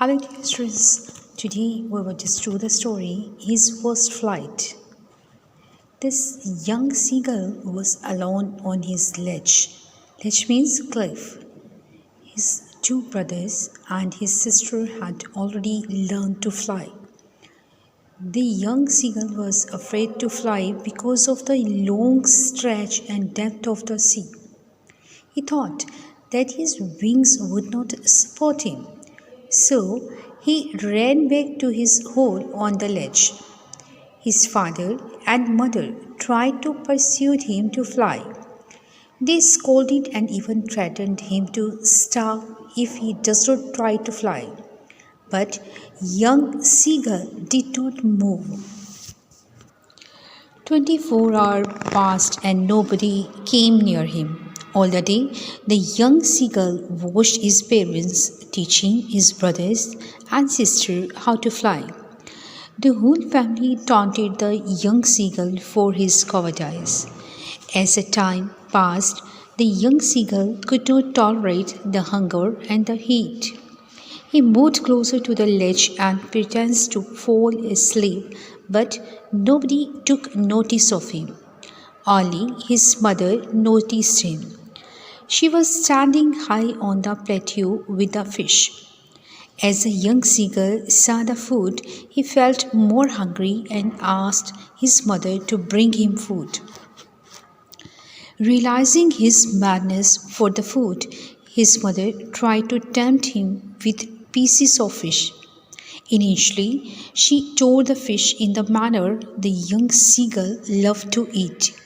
Hello, dear students. Today we will just do the story His First Flight. This young seagull was alone on his ledge. Ledge means cliff. His two brothers and his sister had already learned to fly. The young seagull was afraid to fly because of the long stretch and depth of the sea. He thought that his wings would not support him. So he ran back to his hole on the ledge. His father and mother tried to persuade him to fly. They scolded and even threatened him to starve if he does not try to fly. But young seagull did not move. 24 hours passed and nobody came near him. All the day, the young seagull watched his parents teaching his brothers and sister how to fly. The whole family taunted the young seagull for his cowardice. As the time passed, the young seagull could not tolerate the hunger and the heat. He moved closer to the ledge and pretended to fall asleep, but nobody took notice of him. Only his mother noticed him. She was standing high on the plateau with the fish. As the young seagull saw the food, he felt more hungry and asked his mother to bring him food. Realizing his madness for the food, his mother tried to tempt him with pieces of fish. Initially, she tore the fish in the manner the young seagull loved to eat.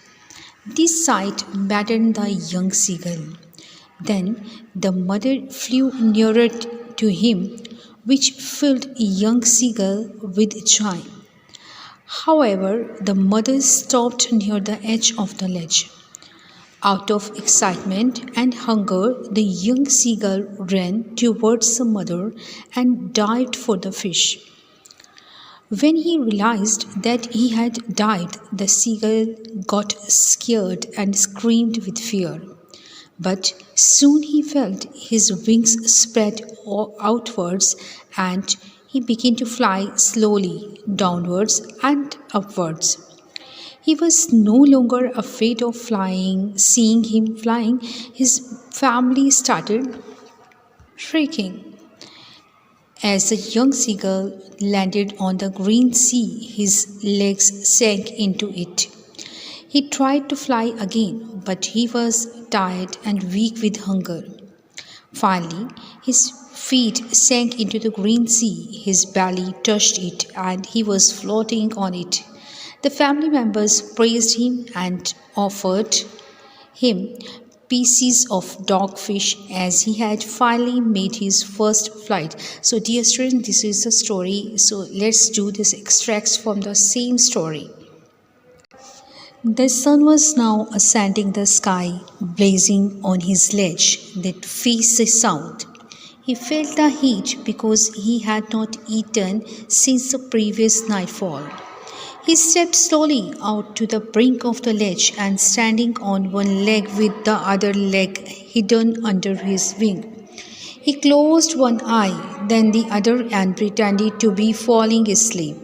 This sight maddened the young seagull. Then the mother flew nearer to him, which filled young seagull with joy. However, the mother stopped near the edge of the ledge. Out of excitement and hunger, the young seagull ran towards the mother and dived for the fish. When he realized that he had died, the seagull got scared and screamed with fear. But soon he felt his wings spread outwards and he began to fly slowly downwards and upwards. He was no longer afraid of flying. Seeing him flying, his family started shrieking. As the young seagull landed on the green sea, his legs sank into it. He tried to fly again, but he was tired and weak with hunger. Finally, his feet sank into the green sea, his belly touched it, and he was floating on it. The family members praised him and offered him pieces of dogfish as he had finally made his first flight. So, dear students, this is the story. So, let's do this extracts from the same story. The sun was now ascending the sky, blazing on his ledge that faced the south. He felt the heat because he had not eaten since the previous nightfall. He stepped slowly out to the brink of the ledge and standing on one leg with the other leg hidden under his wing. He closed one eye, then the other, and pretended to be falling asleep.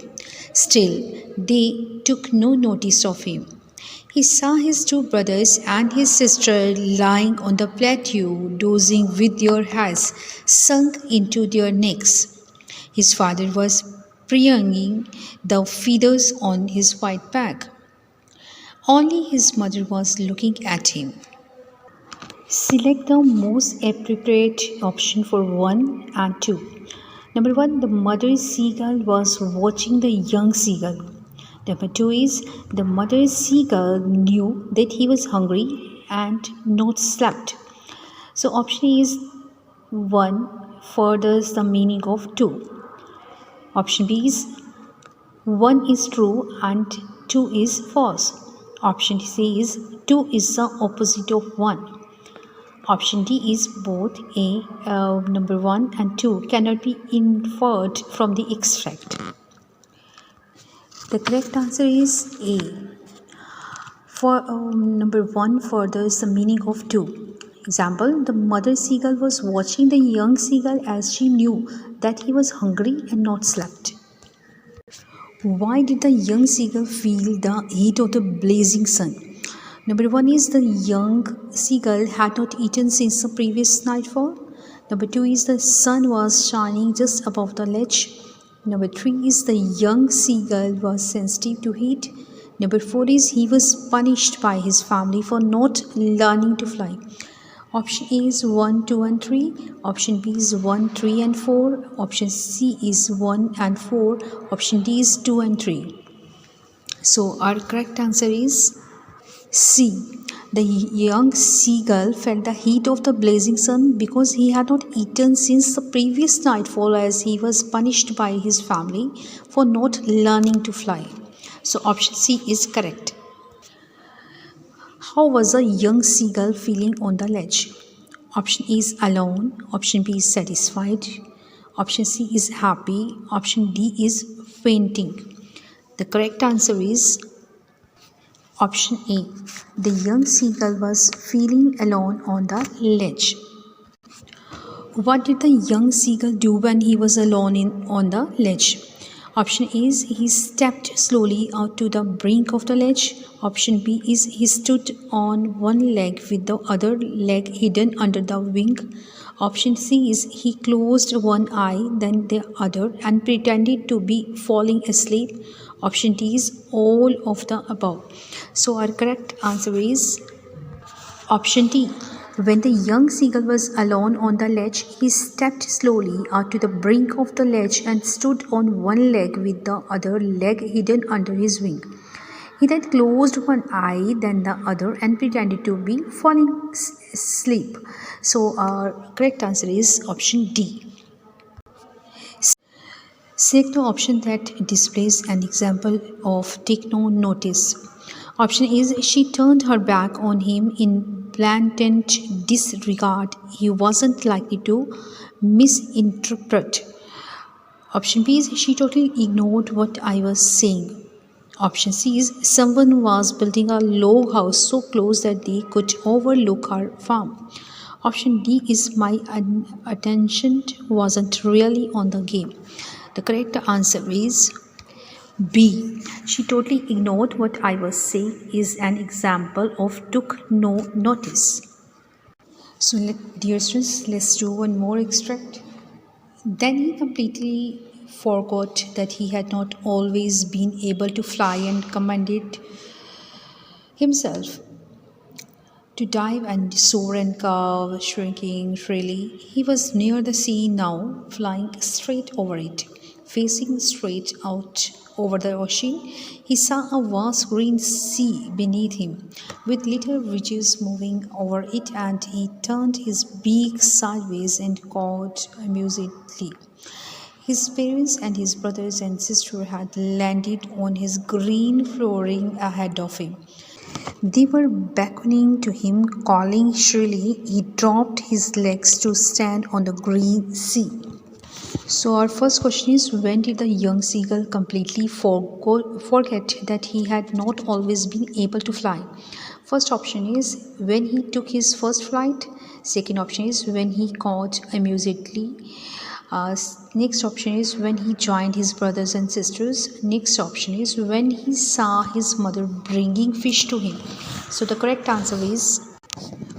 Still, they took no notice of him. He saw his two brothers and his sister lying on the plateau, dozing with their heads sunk into their necks. His father was preening the feathers on his white back. Only his mother was looking at him. Select the most appropriate option for 1 and 2. Number 1, the mother seagull was watching the young seagull. Number 2 is the mother seagull knew that he was hungry and not slept. So option A is 1 furthers the meaning of 2. Option B is 1 is true and 2 is false. Option C is 2 is the opposite of 1. Option D is both number 1 and 2 cannot be inferred from the extract. The correct answer is A. For number 1 furthers the meaning of 2. Example, the mother seagull was watching the young seagull as she knew that he was hungry and not slept. Why did the young seagull feel the heat of the blazing sun? Number one is the young seagull had not eaten since the previous nightfall. Number two is the sun was shining just above the ledge. Number three is the young seagull was sensitive to heat. Number four is he was punished by his family for not learning to fly. Option A is 1, 2 and 3. Option B is 1, 3 and 4. Option C is 1 and 4. Option D is 2 and 3. So our correct answer is C. The young seagull felt the heat of the blazing sun because he had not eaten since the previous nightfall, as he was punished by his family for not learning to fly. So option C is correct. How was a young seagull feeling on the ledge? Option A is alone. Option B is satisfied. Option C is happy. Option D is fainting. The correct answer is option A. The young seagull was feeling alone on the ledge. What did the young seagull do when he was alone on the ledge? Option A is he stepped slowly out to the brink of the ledge. Option B is he stood on one leg with the other leg hidden under the wing. Option C is he closed one eye, then the other, and pretended to be falling asleep. Option D is all of the above. So our correct answer is option D. When the young seagull was alone on the ledge, he stepped slowly out to the brink of the ledge and stood on one leg with the other leg hidden under his wing. He then closed one eye, then the other, and pretended to be falling asleep. So our correct answer is option D. Select the option that displays an example of take no notice. Option A is she turned her back on him in blatant disregard. He wasn't likely to misinterpret. Option B is she totally ignored what I was saying. Option C is someone was building a log house so close that they could overlook her farm. Option D is my attention wasn't really on the game. The correct answer is B. She totally ignored what I was saying is an example of took no notice. So dear students, let's do one more extract. Then he completely forgot that he had not always been able to fly and commanded himself to dive and soar and curve, shrinking shrilly. He was near the sea now, flying straight over it. Facing straight out over the ocean, he saw a vast green sea beneath him, with little ridges moving over it, and he turned his beak sideways and cawed amusedly. His parents and his brothers and sister had landed on his green flooring ahead of him. They were beckoning to him, calling shrilly. He dropped his legs to stand on the green sea. So our first question is, when did the young seagull completely forget that he had not always been able to fly? First option is when he took his first flight. Second option is when he cawed amusedly. Next option is when he joined his brothers and sisters. Next option is when he saw his mother bringing fish to him. So the correct answer is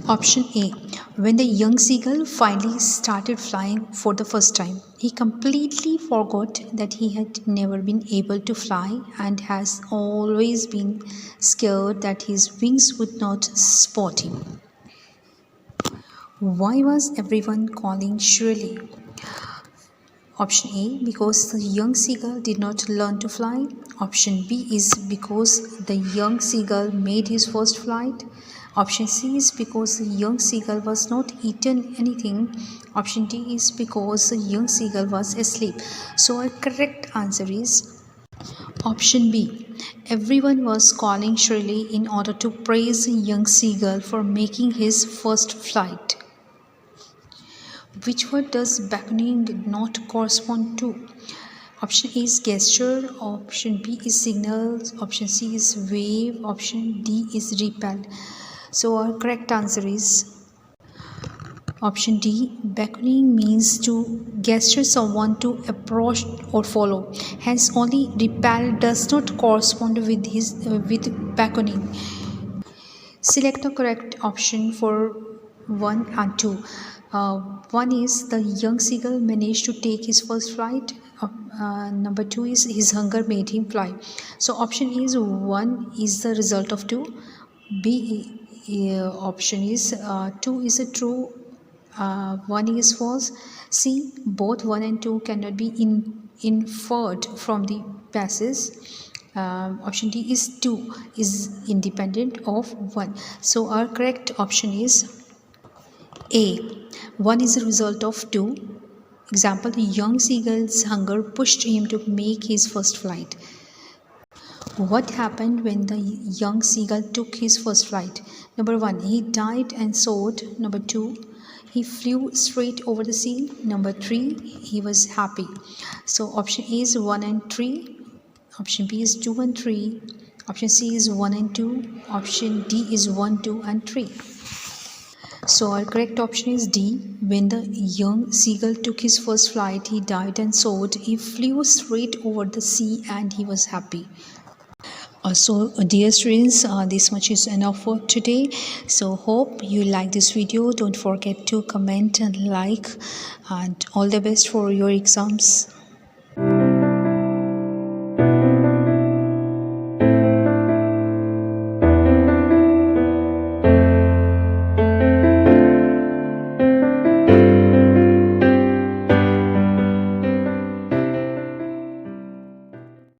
option A. When the young seagull finally started flying for the first time, he completely forgot that he had never been able to fly and has always been scared that his wings would not support him. Why was everyone calling shrilly? Option A, because the young seagull did not learn to fly. Option B is because the young seagull made his first flight. Option C is because the young seagull was not eaten anything. Option D is because the young seagull was asleep. So our correct answer is option B. Everyone was calling shrilly in order to praise the young seagull for making his first flight. Which word does beckoning not correspond to? Option A is gesture, option B is signal, option C is wave, option D is repel. So our correct answer is Option D, beckoning means to gesture someone to approach or follow. Hence, only repel does not correspond with beckoning. Select the correct option for 1 and 2. Uh, One is the young seagull managed to take his first flight. Number 2 is his hunger made him fly. So option is 1 is the result of 2. B option is 2 is a true, 1 is false. C, both 1 and 2 cannot be inferred from the passage. Option D is 2 is independent of 1. So our correct option is A. 1 is a result of 2. Example, the young seagull's hunger pushed him to make his first flight. What happened when the young seagull took his first flight? Number 1, he dived and soared. Number 2, he flew straight over the sea. Number 3, he was happy. So option A is 1 and 3. Option B is 2 and 3. Option C is 1 and 2. Option D is 1, 2 and 3. So our correct option is D. When the young seagull took his first flight, he dived and soared. He flew straight over the sea and he was happy. So dear students, this much is enough for today. So hope you like this video. Don't forget to comment and like, and all the best for your exams.